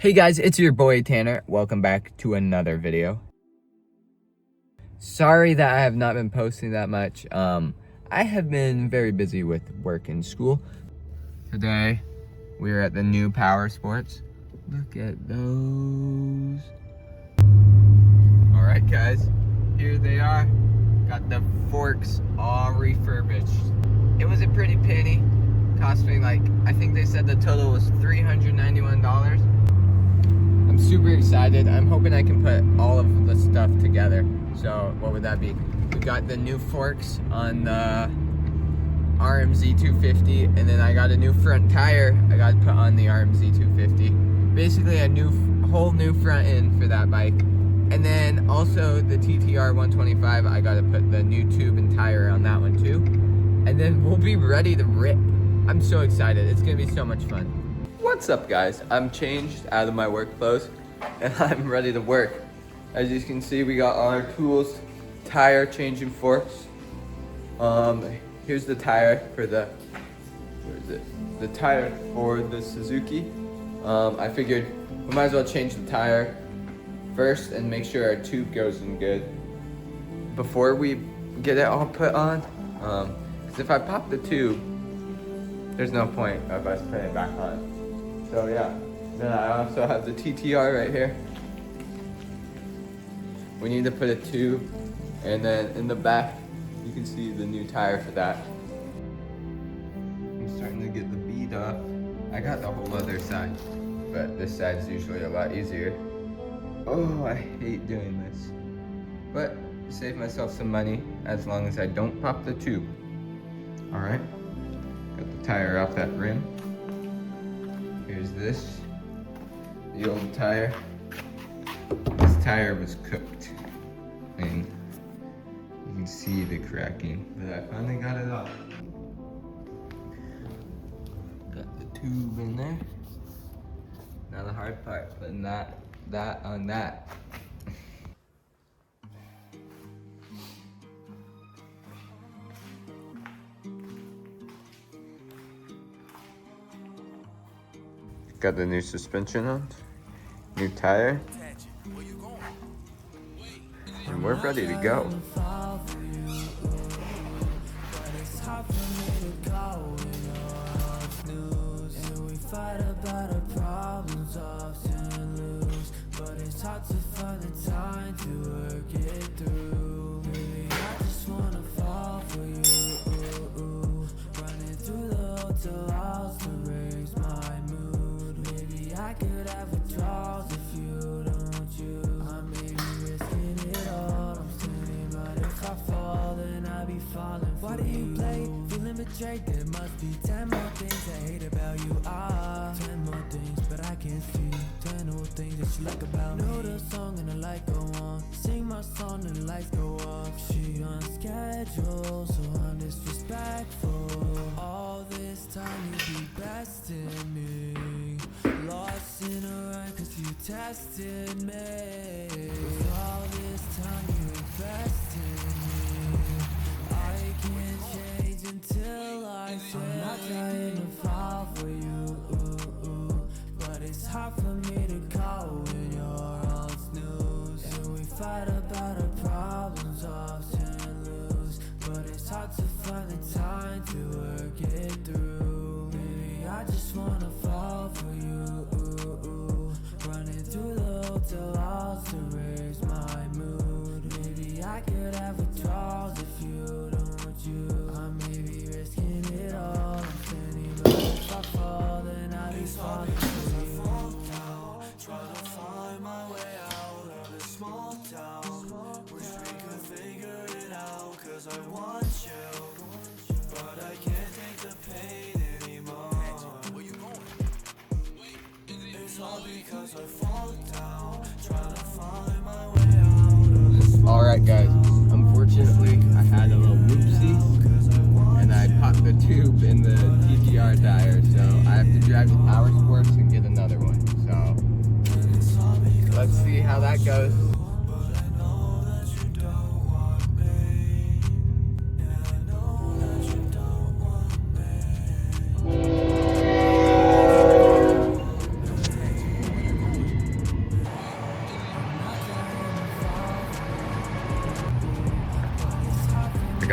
Hey guys, it's your boy Tanner. Welcome back to another video. Sorry that I have not been posting that much. I have been very busy with work and school. Today, we're at the new Power Sports. Look at those. Alright guys, here they are. Got the forks all refurbished. It was a pretty penny. Cost me I think they said the total was $391. I'm super excited. I'm hoping I can put all of the stuff together. So what would that be? We got the new forks on the RMZ 250, and then I got a new front tire I got to put on the RMZ 250. Basically a whole new front end for that bike. And then also the TTR 125, I got to put the new tube and tire on that one too. And then we'll be ready to rip. I'm so excited. It's gonna be so much fun. What's up guys? I'm changed out of my work clothes and I'm ready to work. As you can see, we got all our tools, tire, changing forks. Here's the tire for the, where is it? The tire for the Suzuki. I figured we might as well change the tire first and make sure our tube goes in good before we get it all put on. Because if I pop the tube, there's no point of us putting it back on. So yeah, then I also have the TTR right here. We need to put a tube, and then in the back, you can see the new tire for that. I'm starting to get the bead off. I got the whole other side, but this side's usually a lot easier. Oh, I hate doing this. But save myself some money as long as I don't pop the tube. All right, got the tire off that rim. Here's this, the old tire. This tire was cooked and you can see the cracking, but I finally got it off. Got the tube in there. Now the hard part, putting that on that. Got the new suspension on, new tire, and we're ready to go. Why do you play? Feeling betrayed. There must be 10 more things I hate about you. 10 more things, but I can't see 10 old things that you like about me. Know the song and the light go on. Sing my song and the lights go off. She on schedule, so I'm disrespectful. All this time you be besting me. Lost in a run cause you tested me. All this time you invest in me. I can't change until I say I'm not trying to fall for you, but it's hard for me to call when you're on snooze. And we fight about our problems, often lose, but it's hard to find the time to work it through. Maybe I just wanna fall for you, running through the hotel halls to raise my mood. Maybe I could have withdrawals if you don't want you. I may be risking it all. I'm standing, but if I fall, then I'll be falling for you. I fall down, trying to find my way out of this small town. Wish we could figure it out, cause I want you, but I can't take the pain anymore. Where you going? It's all because I fall down, trying to find my way out of this small town. Alright guys, unfortunately I had a little whoopsie and I popped the tube in the TTR tire, so I have to drive to Power Sports and get another one. So let's see how that goes.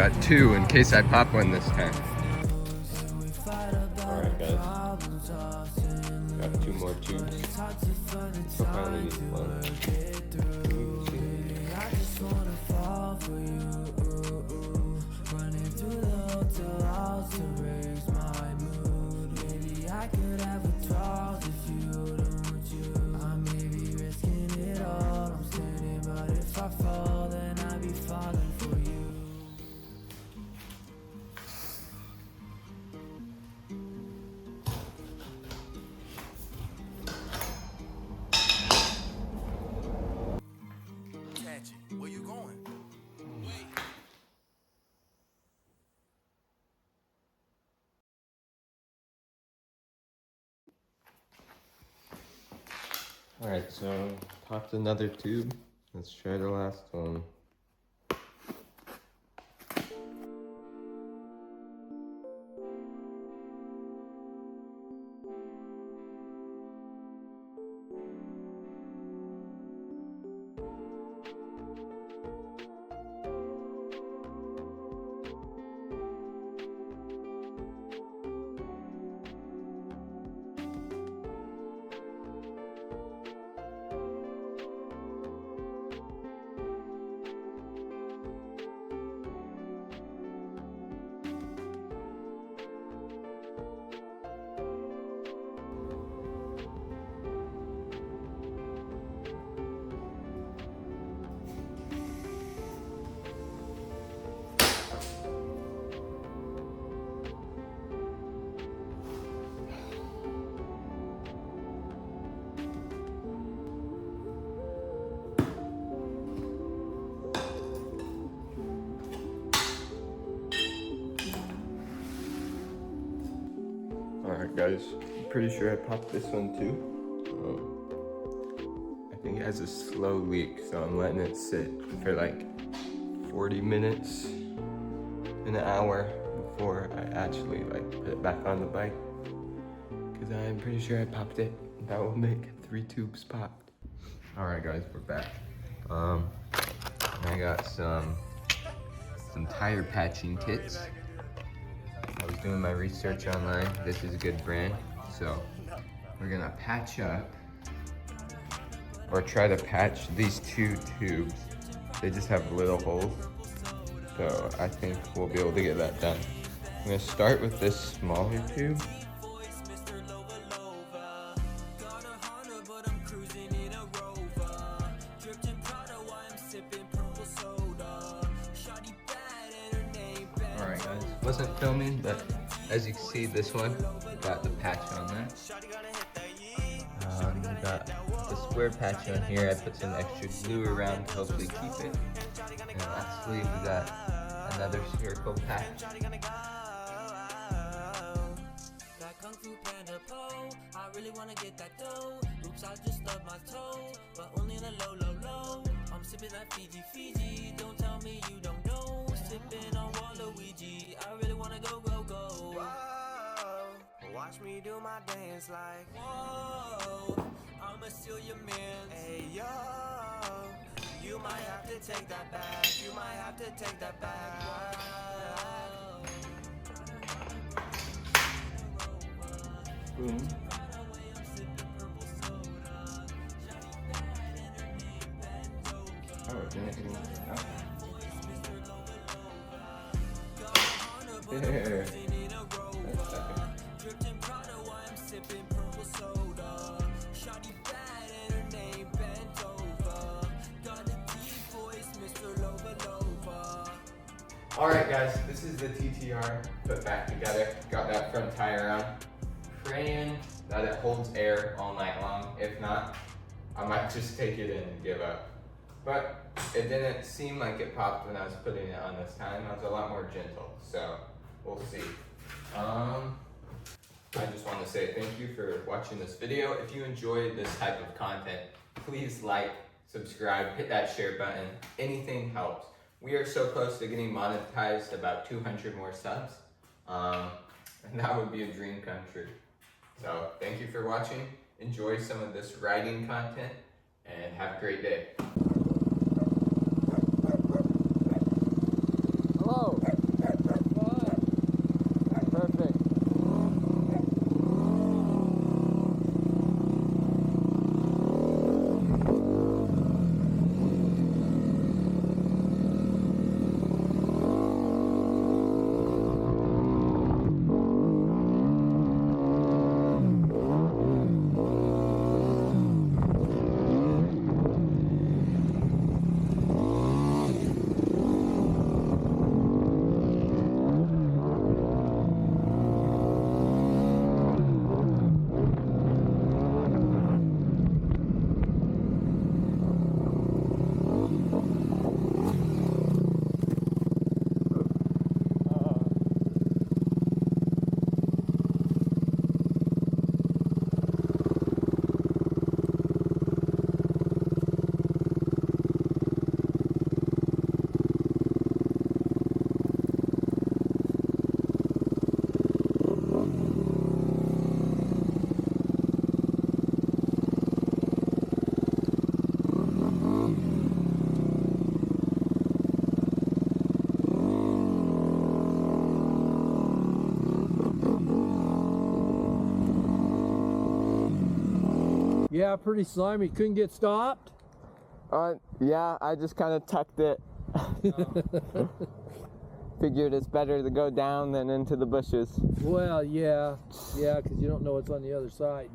got two in case I pop one this time. Alright guys, got two more tubes. Hope I only need one. I could have a talk if you don't want you. I may be risking it all. I'm standing, but if I fall, then I'll be falling for you. Catch it. Where you going? Wait. Alright, so popped another tube. Let's try the last one. Alright guys, I'm pretty sure I popped this one too. I think it has a slow leak, so I'm letting it sit for like 40 minutes, an hour before I actually like put it back on the bike. Cause I'm pretty sure I popped it. That will make 3 tubes popped. Alright guys, we're back. I got some tire patching kits. I was doing my research online. This is a good brand. So we're gonna patch up or try to patch these 2 tubes. They just have little holes. So I think we'll be able to get that done. I'm gonna start with this smaller tube. Alright guys, wasn't filming, but as you can see, this one got the patch on there. We got the square patch on here. I put some extra glue around to hopefully keep it. And lastly, we got another circle patch. I really wanna get that dough. Oops, I just stubbed my toe, but only in a low. I'm sipping that Fiji. Don't tell me you don't know. Sipping on Waluigi. I really wanna go. Whoa, watch me do my dance like whoa. I'ma steal your man. Hey yo, you might have to take that back. You might have to take that back. Boom. Oh, didn't even there. Alright guys, this is the TTR put back together. Got that front tire on. Praying that it holds air all night long. If not, I might just take it in and give up. But it didn't seem like it popped when I was putting it on this time. I was a lot more gentle, so we'll see. I just want to say thank you for watching this video. If you enjoyed this type of content, please like, subscribe, hit that share button. Anything helps. We are so close to getting monetized, about 200 more subs. And that would be a dream come true. So thank you for watching. Enjoy some of this riding content and have a great day. Hello. Yeah, pretty slimy. Couldn't get stopped? Yeah, I just kind of tucked it. Figured it's better to go down than into the bushes. Well, yeah, because you don't know what's on the other side.